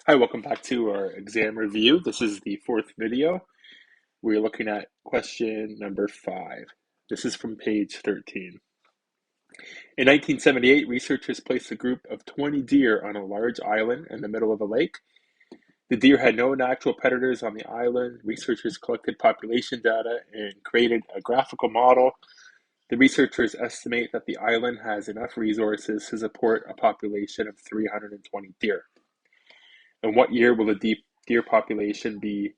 Hi, welcome back to our exam review. This is the fourth video. We're looking at question number 5. This is from page 13. In 1978, researchers placed a group of 20 deer on a large island in the middle of a lake. The deer had no natural predators on the island. Researchers collected population data and created a graphical model. The researchers estimate that the island has enough resources to support a population of 320 deer. In what year will the deer population be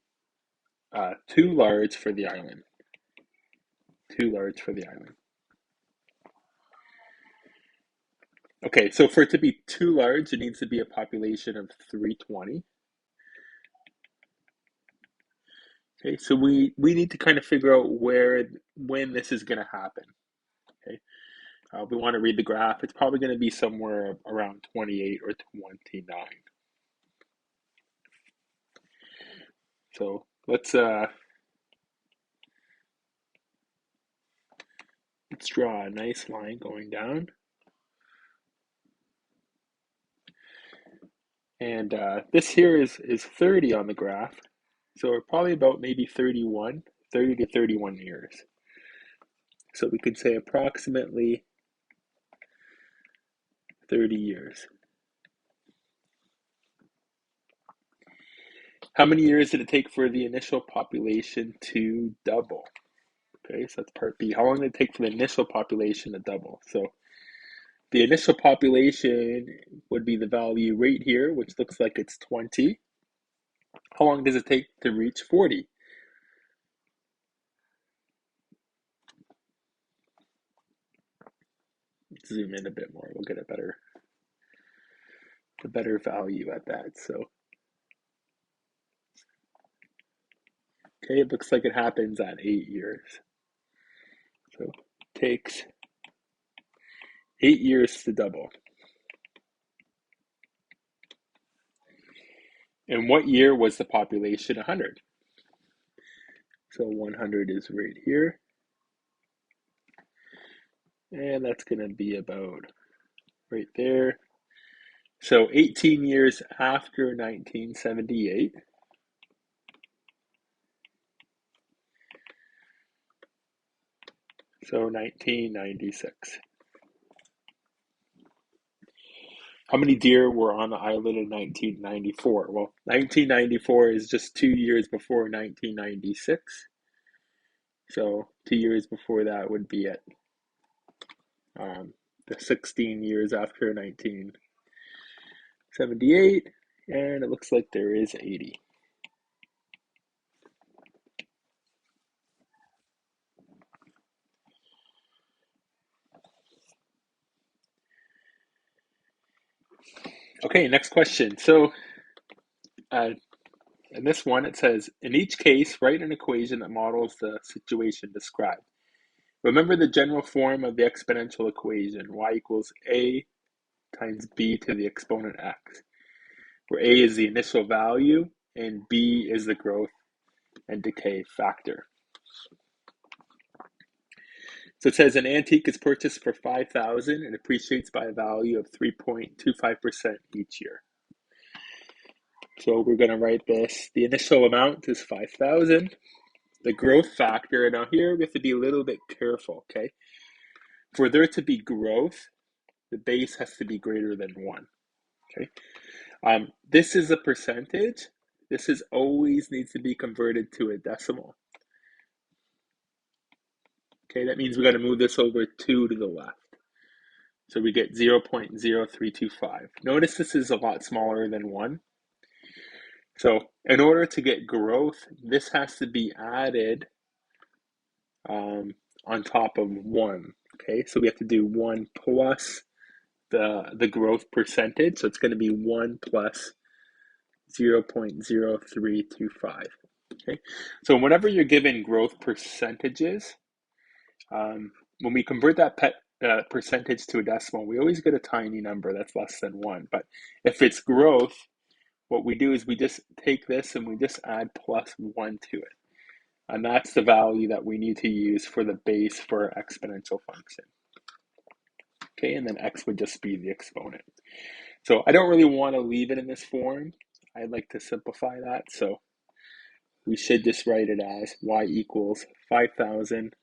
too large for the island? Too large for the island. Okay, so for it to be too large, it needs to be a population of 320. Okay, so we need to kind of figure out when this is going to happen. Okay, we want to read the graph. It's probably going to be somewhere around 28 or 29. So let's draw a nice line going down. And this here is 30 on the graph. So we're probably about maybe 30 to 31 years. So we could say approximately 30 years. How many years did it take for the initial population to double? Okay, so that's part B. How long did it take for the initial population to double? So the initial population would be the value right here, which looks like it's 20. How long does it take to reach 40? Let's zoom in a bit more. We'll get a better value at that. So, okay, it looks like it happens at 8 years. So it takes 8 years to double. In what year was the population 100? So 100 is right here. And that's going to be about right there. So 18 years after 1978. So 1996. How many deer were on the island in 1994? Well, 1994 is just 2 years before 1996. So 2 years before that would be at the 16 years after 1978. And it looks like there is 80. Okay, next question. So in this one, it says, in each case, write an equation that models the situation described. Remember the general form of the exponential equation, y equals a times b to the exponent x, where a is the initial value and b is the growth and decay factor. So it says an antique is purchased for $5,000 and appreciates by a value of 3.25% each year. So we're going to write this. The initial amount is 5,000. The growth factor, now here we have to be a little bit careful, okay? For there to be growth, the base has to be greater than 1, okay? This is a percentage. This is always needs to be converted to a decimal. Okay, that means we got to move this over 2 to the left. So we get 0.0325. Notice this is a lot smaller than 1. So in order to get growth, this has to be added on top of 1. Okay, so we have to do 1 plus the growth percentage. So it's going to be 1 plus 0.0325. Okay, so whenever you're given growth percentages, when we convert that percentage to a decimal, we always get a tiny number that's less than 1. But if it's growth, what we do is we just take this and we just add plus 1 to it. And that's the value that we need to use for the base for our exponential function. Okay, and then x would just be the exponent. So I don't really want to leave it in this form. I'd like to simplify that, so we should just write it as y equals 5,000,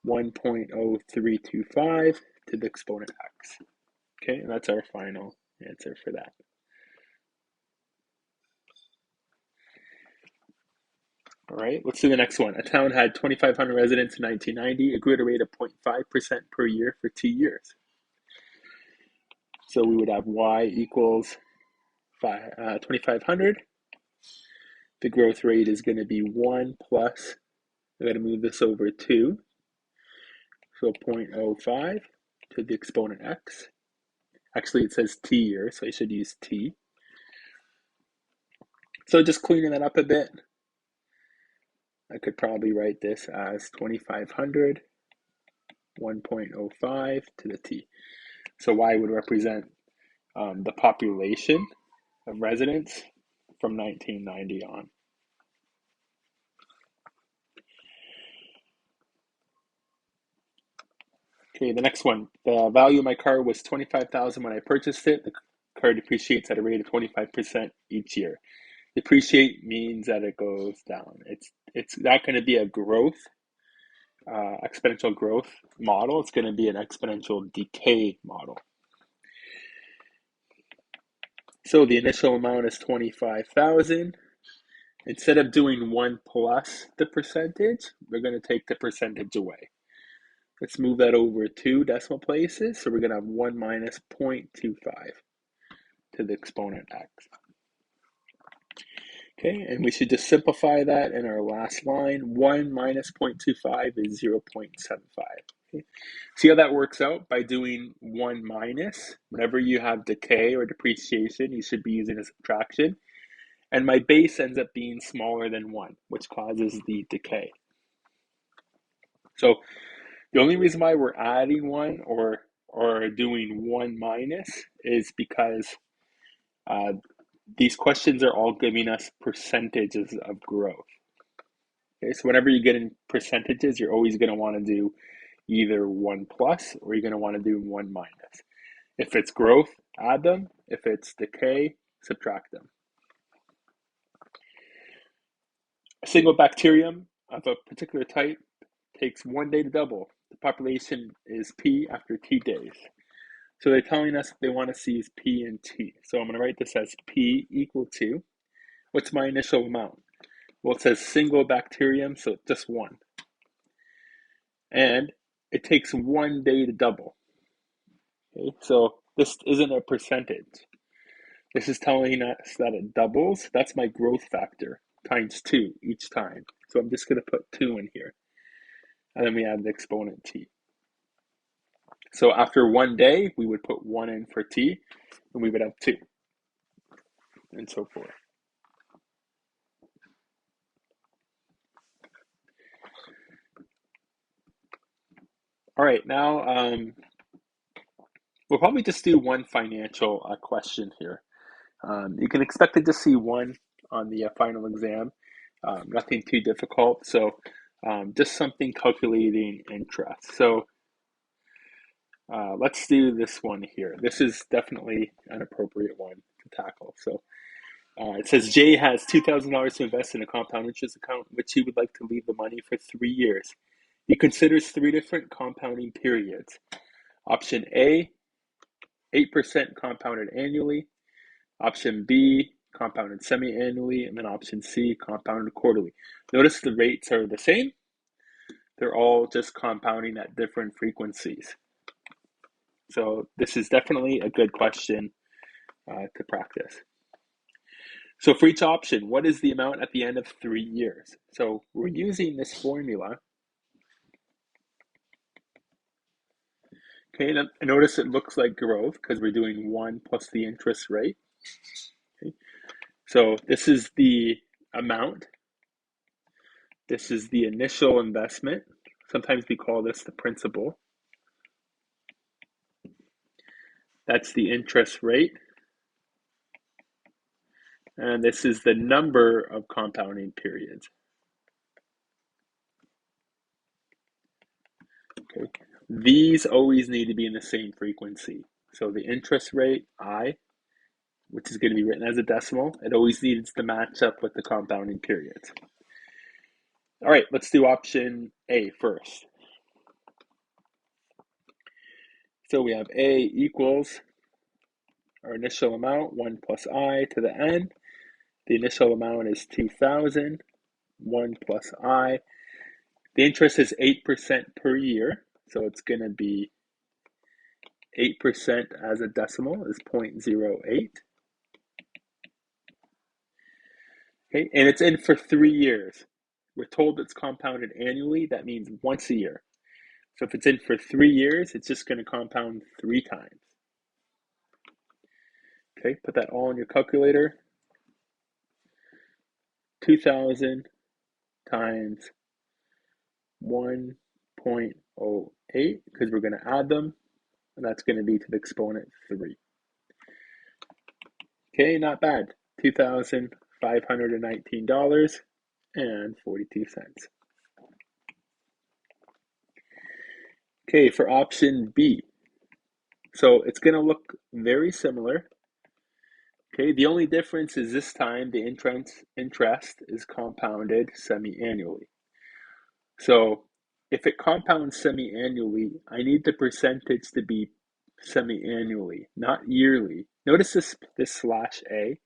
1.0325 to the exponent x. Okay, and that's our final answer for that. All right, let's do the next one. A town had 2,500 residents in 1990. It grew at a rate of 0.5% per year for 2 years. So we would have y equals 2,500. The growth rate is going to be 1 plus, I got to move this over 2, so 0.05 to the exponent x. Actually, it says t here, so I should use t. So just cleaning that up a bit, I could probably write this as 2,500, 1.05 to the t. So y would represent the population of residents from 1990 on. Okay, the next one. The value of my car was $25,000 when I purchased it. The car depreciates at a rate of 25% each year. Depreciate means that it goes down. It's not going to be a growth, exponential growth model. It's going to be an exponential decay model. So the initial amount is 25,000. Instead of doing 1 plus the percentage, we're going to take the percentage away. Let's move that over 2 decimal places. So we're going to have 1 minus 0.25 to the exponent x. Okay, and we should just simplify that in our last line. 1 minus 0.25 is 0.75. Okay. See how that works out? By doing 1 minus, whenever you have decay or depreciation, you should be using a subtraction. And my base ends up being smaller than 1, which causes the decay. So the only reason why we're adding 1 or doing 1 minus is because these questions are all giving us percentages of growth. Okay, so whenever you get in percentages, you're always going to want to do either 1 plus or you're going to want to do 1 minus. If it's growth, add them. If it's decay, subtract them. A single bacterium of a particular type takes 1 day to double. The population is P after T days. So they're telling us they want to see is P and T. So I'm going to write this as P equal to, what's my initial amount? Well, it says single bacterium, so just 1. And it takes 1 day to double. Okay, so this isn't a percentage. This is telling us that it doubles. That's my growth factor times 2 each time. So I'm just going to put 2 in here. And then we add the exponent t. So after 1 day, we would put 1 in for t, and we would have 2, and so forth. All right, now we'll probably just do one financial question here. You can expect to just see 1 on the final exam. Nothing too difficult. So just something calculating interest. So let's do this one here. This is definitely an appropriate one to tackle. So it says Jay has $2,000 to invest in a compound interest account, which he would like to leave the money for 3 years. He considers 3 different compounding periods. Option A, 8% compounded annually. Option B, compounded semi-annually. And then option C, compounded quarterly. Notice the rates are the same. They're all just compounding at different frequencies. So this is definitely a good question to practice. So for each option, what is the amount at the end of 3 years? So we're using this formula. Okay, and notice it looks like growth because we're doing 1 plus the interest rate. Okay. So this is the amount. This is the initial investment. Sometimes we call this the principal. That's the interest rate. And this is the number of compounding periods. Okay. These always need to be in the same frequency. So the interest rate, I, which is going to be written as a decimal. It always needs to match up with the compounding periods. All right, let's do option A first. So we have A equals our initial amount, 1 plus I to the n. The initial amount is 2,000, 1 plus I. The interest is 8% per year, so it's going to be 8% as a decimal is 0.08. Okay, and it's in for 3 years. We're told it's compounded annually. That means once a year. So if it's in for 3 years, it's just going to compound 3 times. Okay, put that all in your calculator. 2,000 times 1.08, because we're going to add them, and that's going to be to the exponent 3. Okay, not bad. $2,519.42. Okay, for option B. So it's going to look very similar. Okay, the only difference is this time the interest is compounded semi-annually. So if it compounds semi-annually, I need the percentage to be semi-annually, not yearly. Notice this slash A,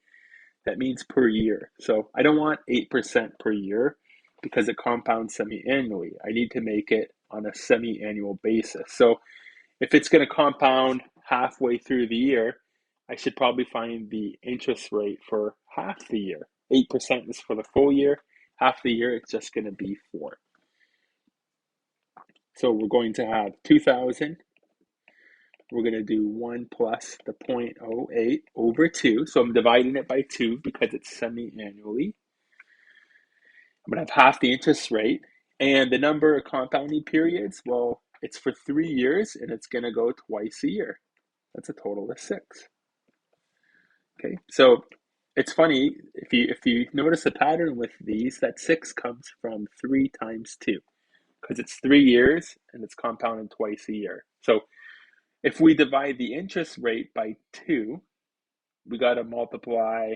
that means per year. So I don't want 8% per year because it compounds semi-annually. I need to make it on a semi-annual basis. So if it's going to compound halfway through the year, I should probably find the interest rate for half the year. 8% is for the full year. Half the year, it's just going to be 4. So we're going to have 2,000. We're going to do 1 plus the 0.08 over 2. So I'm dividing it by 2 because it's semi-annually. I'm going to have half the interest rate. And the number of compounding periods, well, it's for 3 years, and it's going to go twice a year. That's a total of 6. Okay, so it's funny, if you notice a pattern with these, that 6 comes from 3 times 2. Because it's 3 years, and it's compounded twice a year. So if we divide the interest rate by 2, we got to multiply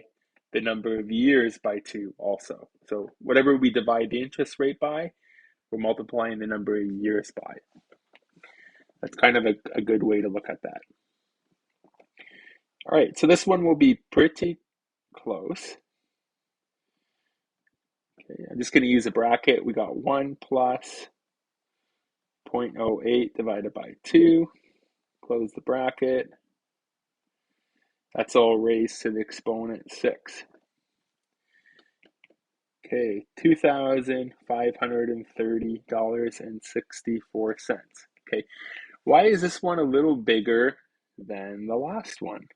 the number of years by 2 also. So whatever we divide the interest rate by, we're multiplying the number of years by. That's kind of a good way to look at that. All right, so this one will be pretty close. Okay, I'm just going to use a bracket. We got 1 plus 0.08 divided by 2. Close the bracket. That's all raised to the exponent 6. Okay, $2,530.64. Okay, why is this one a little bigger than the last one?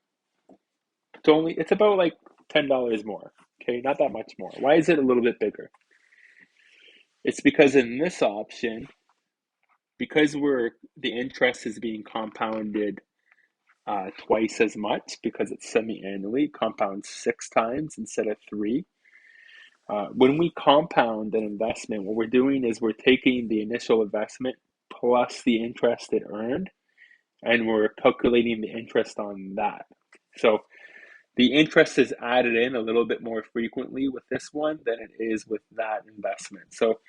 It's about like $10 more. Okay, not that much more. Why is it a little bit bigger? It's because in this option, because the interest is being compounded twice as much because it's semi-annually, compounds 6 times instead of 3. When we compound an investment, what we're doing is we're taking the initial investment plus the interest it earned, and we're calculating the interest on that. So the interest is added in a little bit more frequently with this one than it is with that investment. So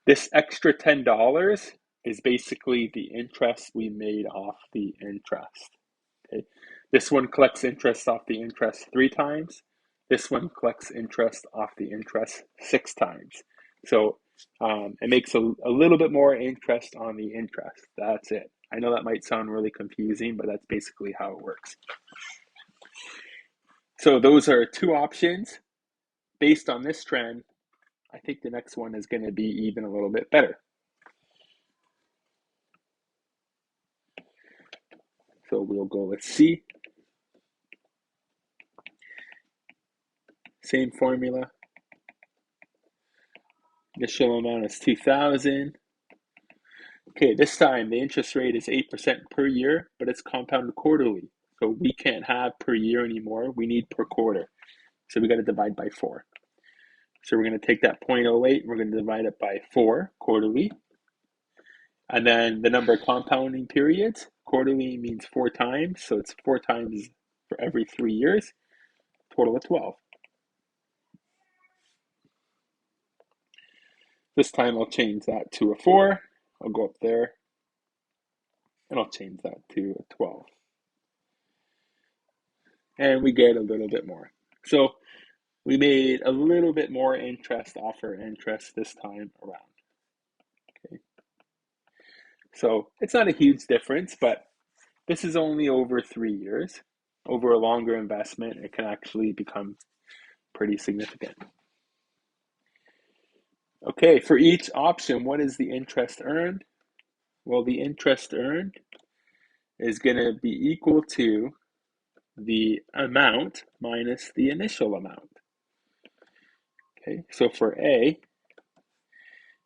this extra $10 is basically the interest we made off the interest. Okay. This one collects interest off the interest 3 times. This one collects interest off the interest 6 times. So it makes a little bit more interest on the interest. That's it. I know that might sound really confusing, but that's basically how it works. So those are 2 options. Based on this trend, I think the next one is going to be even a little bit better. So we'll go with C. Same formula. Initial amount is 2,000. Okay, this time the interest rate is 8% per year, but it's compounded quarterly. So we can't have per year anymore. We need per quarter. So we got to divide by 4. So we're going to take that 0.08, we're going to divide it by 4 quarterly. And then the number of compounding periods, quarterly means 4 times. So it's 4 times for every 3 years. total of 12. This time I'll change that to a 4. I'll go up there and I'll change that to a 12. And we get a little bit more. So we made a little bit more interest off our interest this time around. Okay. So it's not a huge difference, but this is only over 3 years. Over a longer investment, it can actually become pretty significant. Okay, for each option, what is the interest earned? Well, the interest earned is going to be equal to the amount minus the initial amount. Okay, so for A,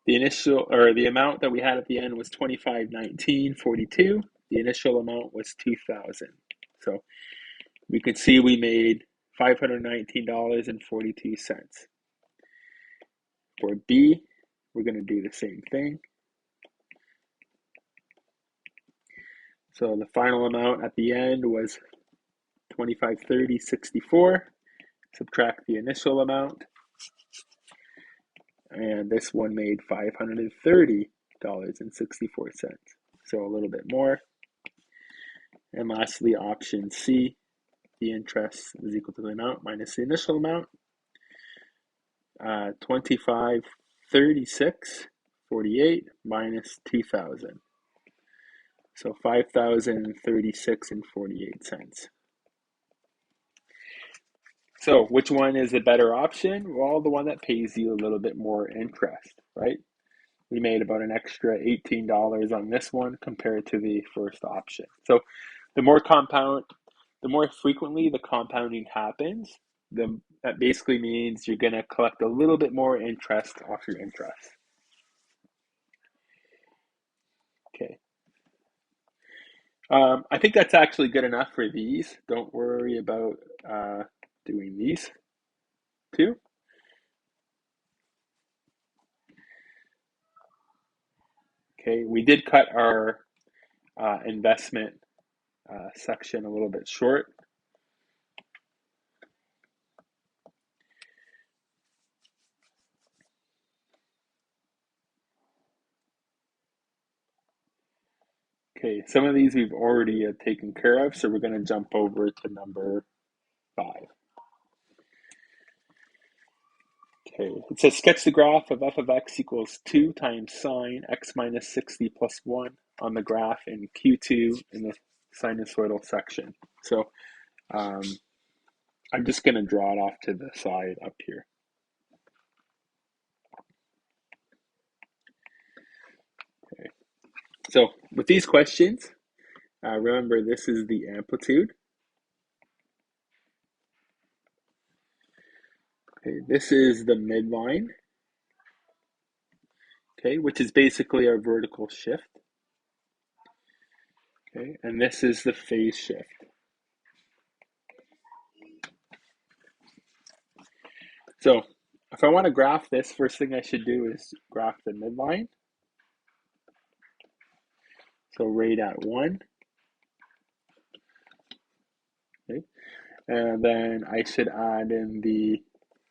the initial or the amount that we had at the end was $25.19.42. The initial amount was $2,000. So we could see we made $519.42. For B, we're going to do the same thing. So the final amount at the end was $25.30.64. Subtract the initial amount, and this one made $530.64. So a little bit more. And lastly, option C, the interest is equal to the amount minus the initial amount. $25.36.48 minus $2,000. So $5,036.48. So which one is the better option? Well, the one that pays you a little bit more interest, right? We made about an extra $18 on this one compared to the first option. So the more frequently the compounding happens, that basically means you're going to collect a little bit more interest off your interest. Okay. I think that's actually good enough for these. Don't worry about doing these two. Okay, we did cut our investment section a little bit short. Okay, some of these we've already taken care of, so we're going to jump over to number 5. Okay, it says sketch the graph of f of x equals 2 times sine x minus 60 plus 1 on the graph in Q2 in the sinusoidal section. So I'm just going to draw it off to the side up here. Okay. So with these questions, remember this is the amplitude. Okay, this is the midline. Okay, which is basically our vertical shift. Okay, and this is the phase shift. So if I want to graph this, first thing I should do is graph the midline. So right at 1. Okay, and then I should add in the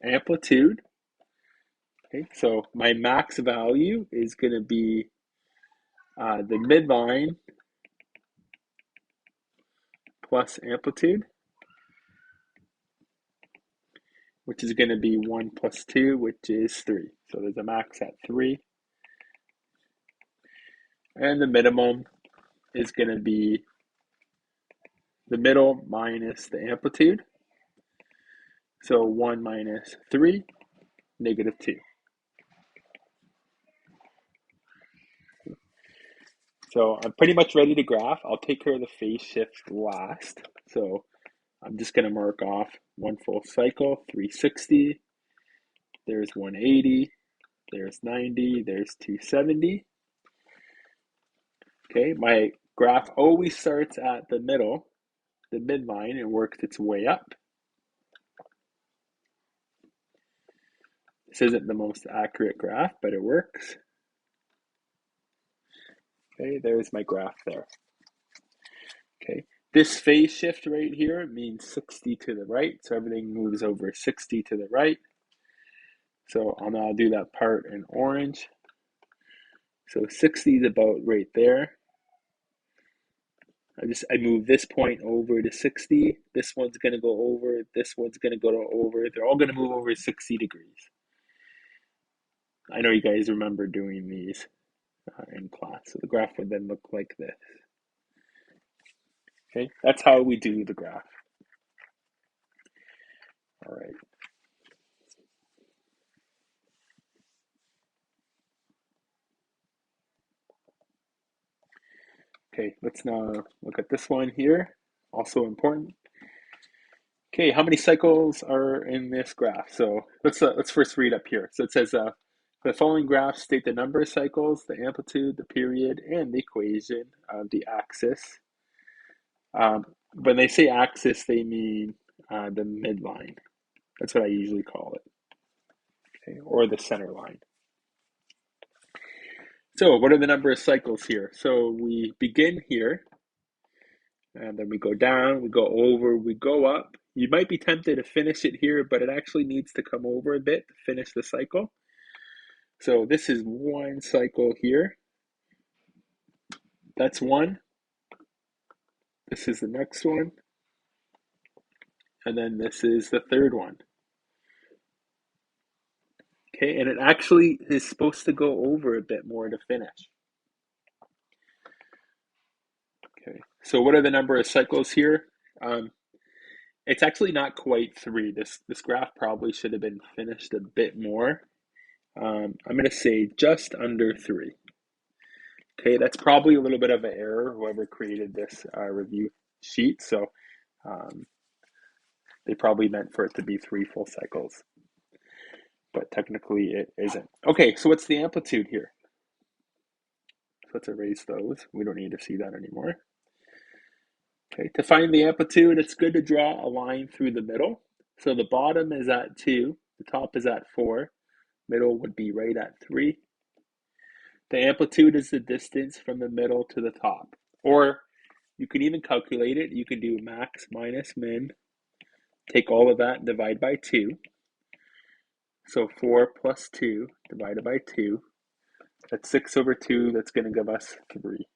amplitude. Okay, so my max value is going to be the midline plus amplitude, which is going to be 1 plus 2, which is 3. So there's a max at 3. And the minimum is going to be the middle minus the amplitude. So 1 minus 3, negative 2. So I'm pretty much ready to graph. I'll take care of the phase shift last. So I'm just going to mark off 1 full cycle, 360. There's 180. There's 90. There's 270. Okay, my graph always starts at the middle, the midline, and works its way up. This isn't the most accurate graph, but it works. Okay, there's my graph there. Okay, This phase shift right here means 60 to the right, so everything moves over 60 to the right. So I'll do that part in orange. So 60 is about right there. I move this point over to 60. This one's going to go over. This one's going to go over. They're all going to move over 60 degrees. I know you guys remember doing these in class. So the graph would then look like this. Okay, that's how we do the graph. All right. Okay, let's now look at this one here. Also important. Okay, how many cycles are in this graph? So let's first read up here. So it says the following graphs state the number of cycles, the amplitude, the period, and the equation of the axis. When they say axis, they mean the midline. That's what I usually call it, okay, or the center line. So what are the number of cycles here? So we begin here, and then we go down, we go over, we go up. You might be tempted to finish it here, but it actually needs to come over a bit to finish the cycle. So this is one cycle here. That's one. This is the next one. And then this is the third one. Okay, and it actually is supposed to go over a bit more to finish. Okay, so what are the number of cycles here? It's actually not quite 3. This graph probably should have been finished a bit more. I'm going to say just under 3. Okay, that's probably a little bit of an error, whoever created this review sheet. So they probably meant for it to be 3 full cycles, but technically it isn't. Okay, so what's the amplitude here? So let's erase those. We don't need to see that anymore. Okay, to find the amplitude, it's good to draw a line through the middle. So the bottom is at 2, the top is at 4, middle would be right at 3. The amplitude is the distance from the middle to the top. Or you can even calculate it. You can do max minus min. Take all of that and divide by 2. So 4 plus 2 divided by 2. That's 6 over 2. That's going to give us 3.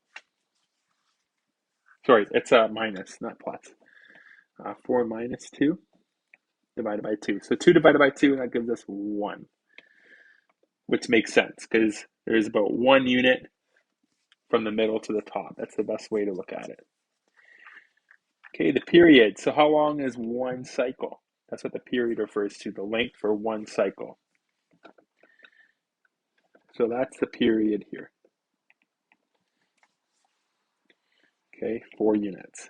Sorry, it's a minus, not plus. 4 minus 2 divided by 2. So 2 divided by 2, that gives us 1. Which makes sense because there's about 1 unit from the middle to the top. That's the best way to look at it. Okay, the period. So how long is one cycle? That's what the period refers to, the length for one cycle. So that's the period here. Okay, 4 units.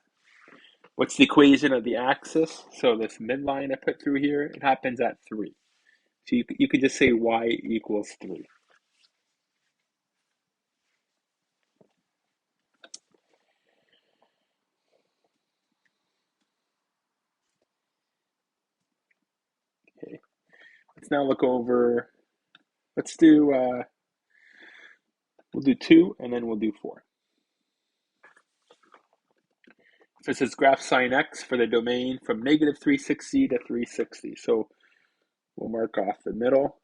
What's the equation of the axis? So this midline I put through here, it happens at 3. So you could just say y equals 3. Okay, let's now look over, we'll do 2 and then we'll do 4. So it says graph sine x for the domain from negative 360 to 360. So we'll mark off the middle.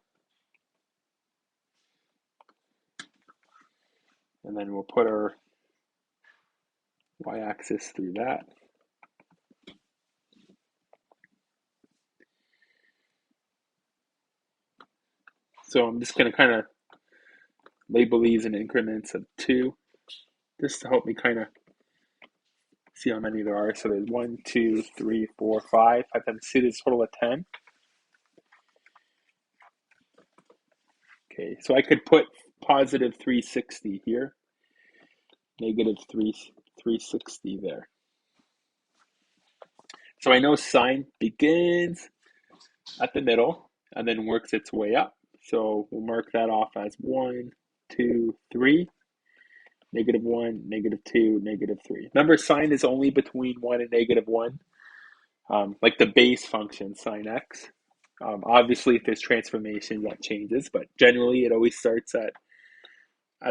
And then we'll put our y-axis through that. So I'm just going to kind of label these in increments of 2, just to help me kind of see how many there are. So there's 1, 2, 3, 4, 5. 5 times 2 is a total of 10. Okay, so I could put positive 360 here, negative 360 there. So I know sine begins at the middle and then works its way up. So we'll mark that off as 1, 2, 3. Negative 1, negative 2, negative 3. Remember, sine is only between 1 and negative 1, like the base function sine x. Obviously, if there's transformation, that changes, but generally it always starts at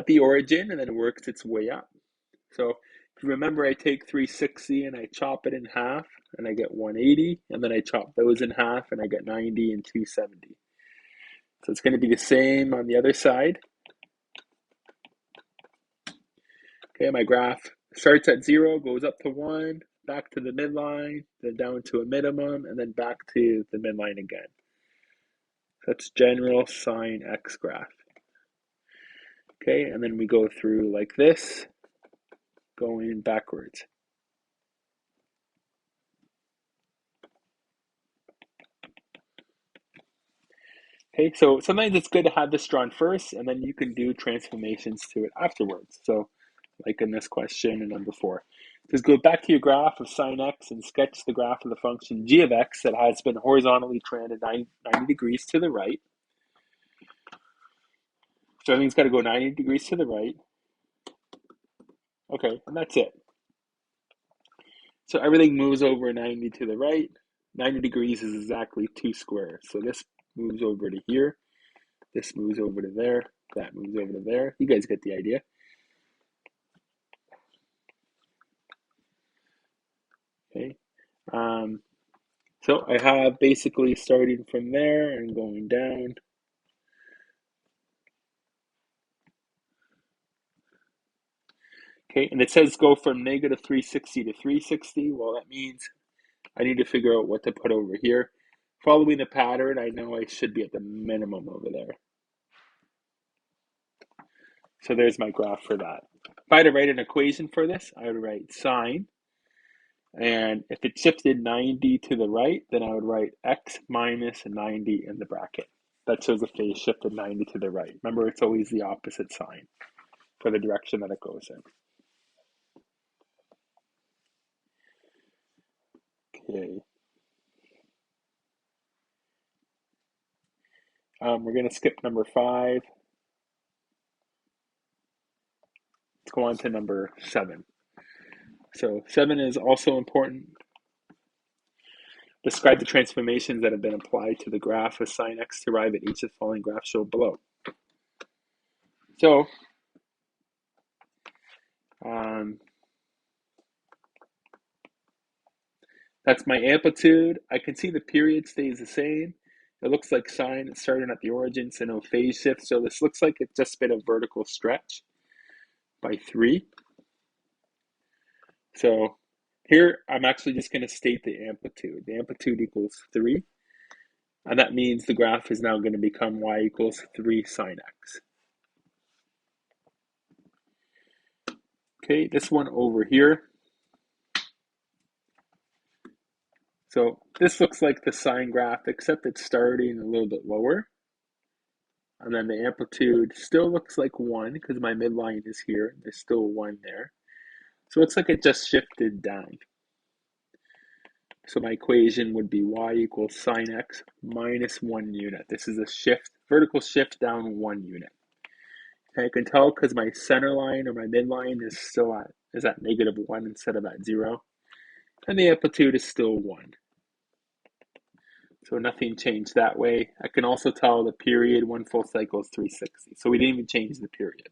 the origin and then works its way up. So Remember, I take 360 and I chop it in half and I get 180, and then I chop those in half and I get 90 and 270. So it's going to be the same on the other side. Okay, my graph starts at 0, goes up to 1, back to the midline, then down to a minimum, and then back to the midline again. That's general sine x graph. Okay, and then we go through like this, going backwards. Okay, so sometimes it's good to have this drawn first, and then you can do transformations to it afterwards. So like in this question in number 4. Just go back to your graph of sine x and sketch the graph of the function g of x that has been horizontally trended 90 degrees to the right. So everything's got to go 90 degrees to the right. Okay, and that's it. So everything moves over 90 to the right. 90 degrees is exactly 2 squares. So this moves over to here. This moves over to there. That moves over to there. You guys get the idea. Okay. So I have basically starting from there and going down. Okay, and it says go from negative 360 to 360. Well, that means I need to figure out what to put over here. Following the pattern, I know I should be at the minimum over there. So there's my graph for that. If I had to write an equation for this, I would write sine. And if it shifted 90 to the right, then I would write x minus 90 in the bracket. That shows a phase shifted 90 to the right. Remember, it's always the opposite sign for the direction that it goes in. Okay. We're going to skip number 5. Let's go on to number 7. So 7 is also important. Describe the transformations that have been applied to the graph of sine x to arrive at each of the following graphs shown below. So that's my amplitude. I can see the period stays the same. It looks like sine is starting at the origin, so no phase shift. So this looks like it's just been a vertical stretch by 3. So here I'm actually just going to state the amplitude. The amplitude equals 3. And that means the graph is now going to become y equals 3 sine x. Okay, this one over here. So this looks like the sine graph, except it's starting a little bit lower. And then the amplitude still looks like 1 because my midline is here. There's still 1 there. So it looks like it just shifted down. So my equation would be y equals sine x minus 1 unit. This is a shift, vertical shift down 1 unit. And I can tell because my center line or my midline is still at negative 1 instead of at 0. And the amplitude is still 1. So nothing changed that way. I can also tell the period, 1 full cycle is 360. So we didn't even change the period.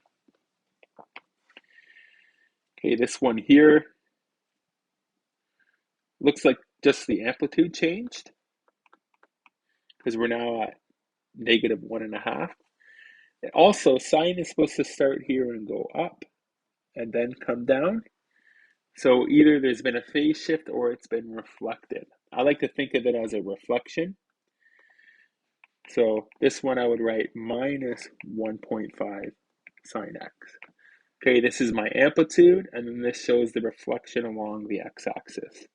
Okay, this one here looks like just the amplitude changed because we're now at negative 1.5. Also, sine is supposed to start here and go up and then come down. So either there's been a phase shift or it's been reflected. I like to think of it as a reflection. So this one I would write minus 1.5 sine x. Okay, this is my amplitude, and then this shows the reflection along the x-axis.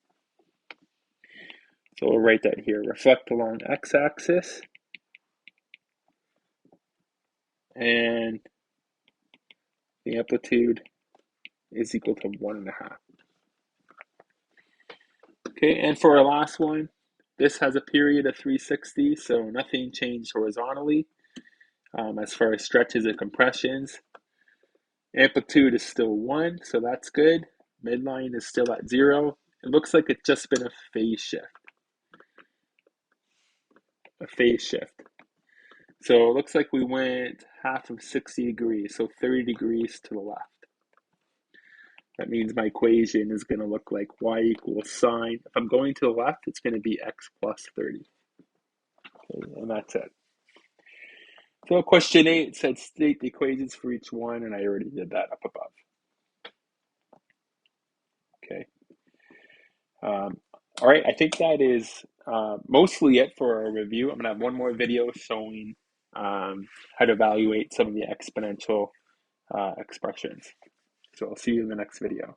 So we'll write that here, reflect along x-axis, and the amplitude is equal to 1.5. Okay, and for our last one, this has a period of 360, so nothing changed horizontally as far as stretches and compressions. Amplitude is still 1, so that's good. Midline is still at 0. It looks like it's just been a phase shift. So it looks like we went half of 60 degrees, so 30 degrees to the left. That means my equation is going to look like y equals sine. If I'm going to the left, it's going to be x plus 30. Okay, and that's it. So question 8 said state the equations for each one, and I already did that up above. Okay. All right, I think that is mostly it for our review. I'm going to have one more video showing how to evaluate some of the exponential expressions. So I'll see you in the next video.